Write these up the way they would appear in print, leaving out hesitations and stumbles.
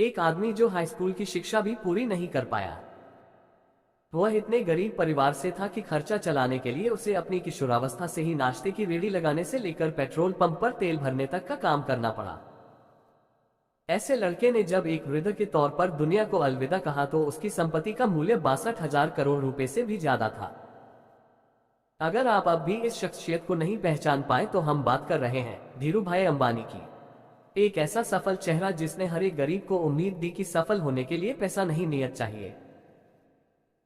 एक आदमी जो हाई स्कूल की शिक्षा भी पूरी नहीं कर पाया। वह इतने गरीब परिवार से था कि खर्चा चलाने के लिए उसे अपनी किशोरावस्था से ही नाश्ते की रेडी लगाने से लेकर पेट्रोल पंप पर तेल भरने तक का काम करना पड़ा। ऐसे लड़के ने जब एक वृद्ध के तौर पर दुनिया को अलविदा कहा तो उसकी संपत्ति का मूल्य 62,000 करोड़ रुपए से भी ज्यादा था। अगर आप अब भी इस शख्सियत को नहीं पहचान पाए तो हम बात कर रहे हैं धीरूभाई अंबानी की। एक ऐसा सफल चेहरा जिसने हर एक गरीब को उम्मीद दी कि सफल होने के लिए पैसा नहीं नियत चाहिए।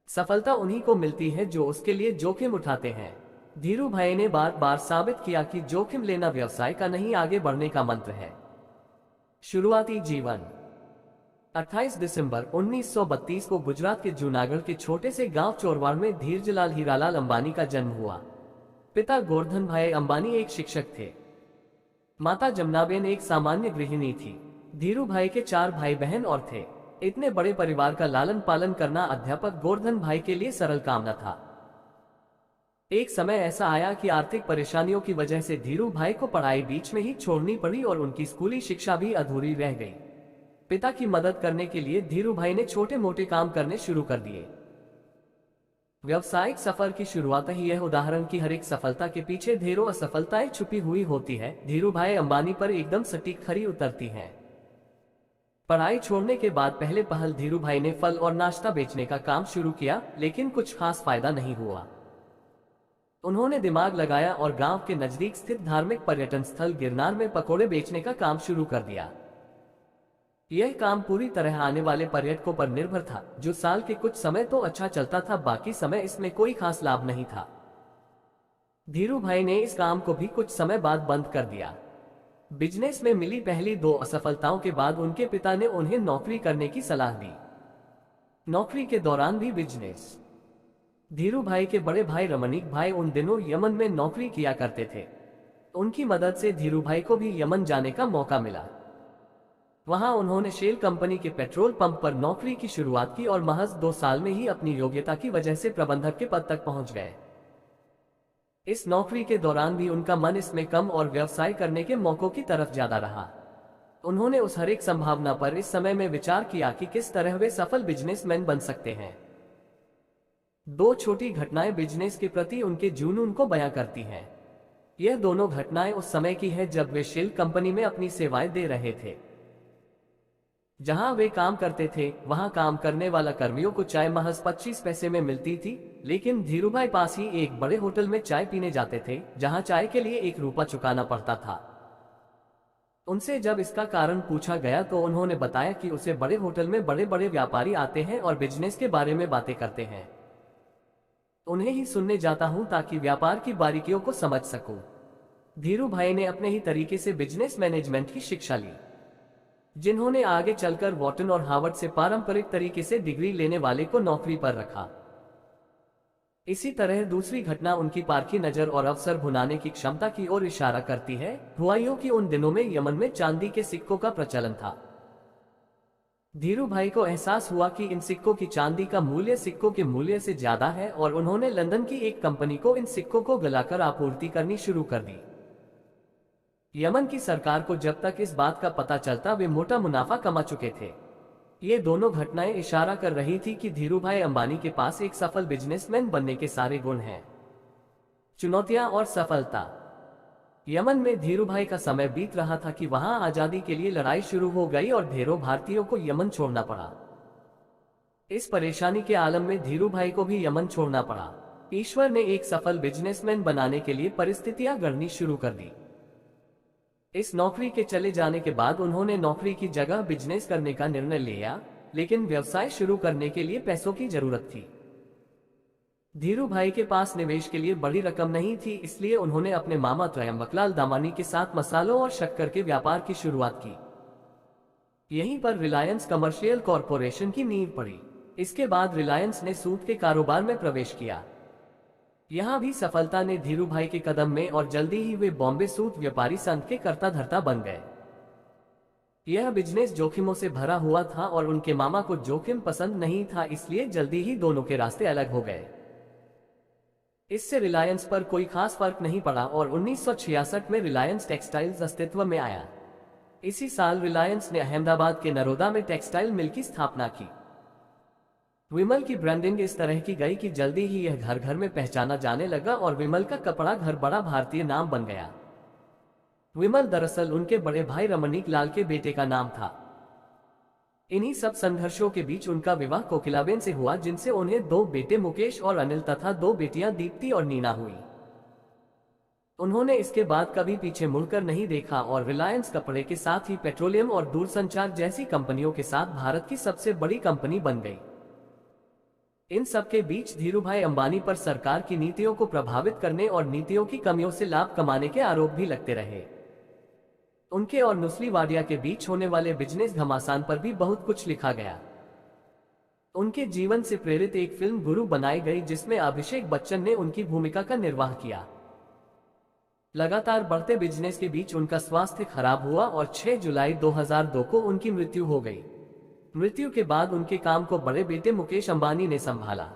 सफलता उन्हीं को मिलती है जो उसके लिए जोखिम उठाते हैं। धीरूभाई ने बार बार साबित किया कि जोखिम लेना व्यवसाय का नहीं आगे बढ़ने का मंत्र है। शुरुआती जीवन 28 दिसंबर 1932 को गुजरात के जूनागढ़ के छोटे से गांव चोरवाड़ में धीरजलाल हीरालाल अंबानी का जन्म हुआ। पिता गोवर्धन भाई अंबानी एक शिक्षक थे। माता जमुनाबेन एक सामान्य गृहिणी थी। धीरूभाई के 4 भाई बहन और थे। इतने बड़े परिवार का लालन पालन करना अध्यापक गोवर्धन भाई के लिए सरल काम न था। एक समय ऐसा आया कि आर्थिक परेशानियों की वजह से धीरूभाई को पढ़ाई बीच में ही छोड़नी पड़ी और उनकी स्कूली शिक्षा भी अधूरी रह गई। पिता की मदद करने के लिए धीरूभाई ने छोटे मोटे काम करने शुरू कर दिए। व्यावसायिक सफर की शुरुआत ही यह उदाहरण की हर एक सफलता के पीछे ढेरों असफलताएं छुपी हुई होती है। धीरूभाई अंबानी पर एकदम सटीक खरी उतरती हैं। पढ़ाई छोड़ने के बाद पहले पहल धीरूभाई ने फल और नाश्ता बेचने का काम शुरू किया, लेकिन कुछ खास फायदा नहीं हुआ। उन्होंने दिमाग लगाया और गांव के नजदीक स्थित धार्मिक पर्यटन स्थल गिरनार में पकोड़े बेचने का काम शुरू कर दिया। यह काम पूरी तरह आने वाले पर्यटकों पर निर्भर था, जो साल के कुछ समय तो अच्छा चलता था, बाकी समय इसमें कोई खास लाभ नहीं था। धीरूभाई ने इस काम को भी कुछ समय बाद बंद कर दिया। बिजनेस में मिली पहली 2 असफलताओं के बाद उनके पिता ने उन्हें नौकरी करने की सलाह दी। नौकरी के दौरान भी बिजनेस। धीरूभाई के बड़े भाई रमणीक भाई उन दिनों यमन में नौकरी किया करते थे। उनकी मदद से धीरूभाई को भी यमन जाने का मौका मिला। वहां उन्होंने शेल कंपनी के पेट्रोल पंप पर नौकरी की शुरुआत की और महज 2 साल में ही अपनी योग्यता की वजह से प्रबंधक के पद तक पहुंच गए। इस नौकरी के दौरान भी उनका मन इसमें कम और व्यवसाय करने के मौकों की तरफ ज्यादा रहा। उन्होंने उस हर एक संभावना पर इस समय में विचार किया कि किस तरह वे सफल बिजनेसमैन बन सकते हैं। 2 छोटी घटनाएं बिजनेस के प्रति उनके जुनून को बयां करती हैं। यह दोनों घटनाएं उस समय की है जब वे शेल कंपनी में अपनी सेवाएं दे रहे थे। जहां वे काम करते थे वहां काम करने वाला कर्मियों को चाय महज 25 पैसे में मिलती थी, लेकिन धीरूभाई पास ही एक बड़े होटल में चाय पीने जाते थे, जहां चाय के लिए 1 रुपया चुकाना पड़ता था। उनसे जब इसका कारण पूछा गया तो उन्होंने बताया कि उसे बड़े होटल में बड़े बड़े व्यापारी आते हैं और बिजनेस के बारे में बातें करते हैं। उन्हें ही सुनने जाता हूं ताकि व्यापार की बारीकियों को समझ सकूं। धीरूभाई ने अपने ही तरीके से बिजनेस मैनेजमेंट की शिक्षा ली, जिन्होंने आगे चलकर वॉटन और हार्वर्ड से पारंपरिक तरीके से डिग्री लेने वाले को नौकरी पर रखा। इसी तरह दूसरी घटना उनकी पारखी नजर और अवसर भुनाने की क्षमता की ओर इशारा करती है। हुआ यूं कि उन दिनों में यमन में चांदी के सिक्कों का प्रचलन था। धीरूभाई को एहसास हुआ कि इन सिक्कों की चांदी का मूल्य सिक्कों के मूल्य से ज्यादा है और उन्होंने लंदन की एक कंपनी को इन सिक्कों को गलाकर आपूर्ति करनी शुरू कर दी। यमन की सरकार को जब तक इस बात का पता चलता वे मोटा मुनाफा कमा चुके थे। ये दोनों घटनाएं इशारा कर रही थी कि धीरूभाई अंबानी के पास एक सफल बिजनेसमैन बनने के सारे गुण हैं। चुनौतियां और सफलता। यमन में धीरूभाई का समय बीत रहा था कि वहां आजादी के लिए लड़ाई शुरू हो गई और ढेरों भारतीयों को यमन छोड़ना पड़ा। इस परेशानी के आलम में धीरूभाई को भी यमन छोड़ना पड़ा। ईश्वर ने एक सफल बिजनेसमैन बनाने के लिए परिस्थितियां गढ़नी शुरू कर दी। इस नौकरी के चले जाने के बाद उन्होंने नौकरी की जगह बिजनेस करने का निर्णय लिया, लेकिन व्यवसाय शुरू करने के लिए पैसों की जरूरत थी। धीरूभाई के पास निवेश के लिए बड़ी रकम नहीं थी, इसलिए उन्होंने अपने मामा त्रयंबकलाल दामानी के साथ मसालों और शक्कर के व्यापार की शुरुआत की। यहीं पर रिलायंस कमर्शियल कॉरपोरेशन की नींव पड़ी। इसके बाद रिलायंस ने सूत के कारोबार में प्रवेश किया। यहां भी सफलता ने धीरूभाई के कदम में और जल्दी ही वे बॉम्बे सूत व्यापारी संघ के कर्ता धर्ता बन गए। यह बिजनेस जोखिमों से भरा हुआ था और उनके मामा को जोखिम पसंद नहीं था, इसलिए जल्दी ही दोनों के रास्ते अलग हो गए। इससे रिलायंस पर कोई खास फर्क नहीं पड़ा और 1966 में रिलायंस टेक्सटाइल्स अस्तित्व में आया। इसी साल रिलायंस ने अहमदाबाद के नरोदा में टेक्सटाइल मिल की स्थापना की। विमल की ब्रांडिंग इस तरह की गई कि जल्दी ही यह घर घर में पहचाना जाने लगा और विमल का कपड़ा घर बड़ा भारतीय नाम बन गया। विमल दरअसल उनके बड़े भाई रमणीक लाल के बेटे का नाम था। इन्हीं सब संघर्षों के बीच उनका विवाह कोकिलाबेन से हुआ, जिनसे उन्हें 2 बेटे मुकेश और अनिल तथा 2 बेटियां दीप्ति और नीना हुई। उन्होंने इसके बाद कभी पीछे मुड़कर नहीं देखा और रिलायंस कपड़े के साथ ही पेट्रोलियम और दूरसंचार जैसी कंपनियों के साथ भारत की सबसे बड़ी कंपनी बन गई। इन सब के बीच धीरूभाई अंबानी पर सरकार की नीतियों को प्रभावित करने और नीतियों की कमियों से लाभ कमाने के आरोप भी लगते रहे। उनके और नुस्ली वाडिया के बीच होने वाले बिजनेस घमासान पर भी बहुत कुछ लिखा गया। उनके जीवन से प्रेरित एक फिल्म गुरु बनाई गई, जिसमें अभिषेक बच्चन ने उनकी भूमिका का निर्वाह किया। लगातार बढ़ते बिजनेस के बीच उनका स्वास्थ्य खराब हुआ और 6 जुलाई 2002 को उनकी मृत्यु हो गई। मृत्यु के बाद उनके काम को बड़े बेटे मुकेश अंबानी ने संभाला।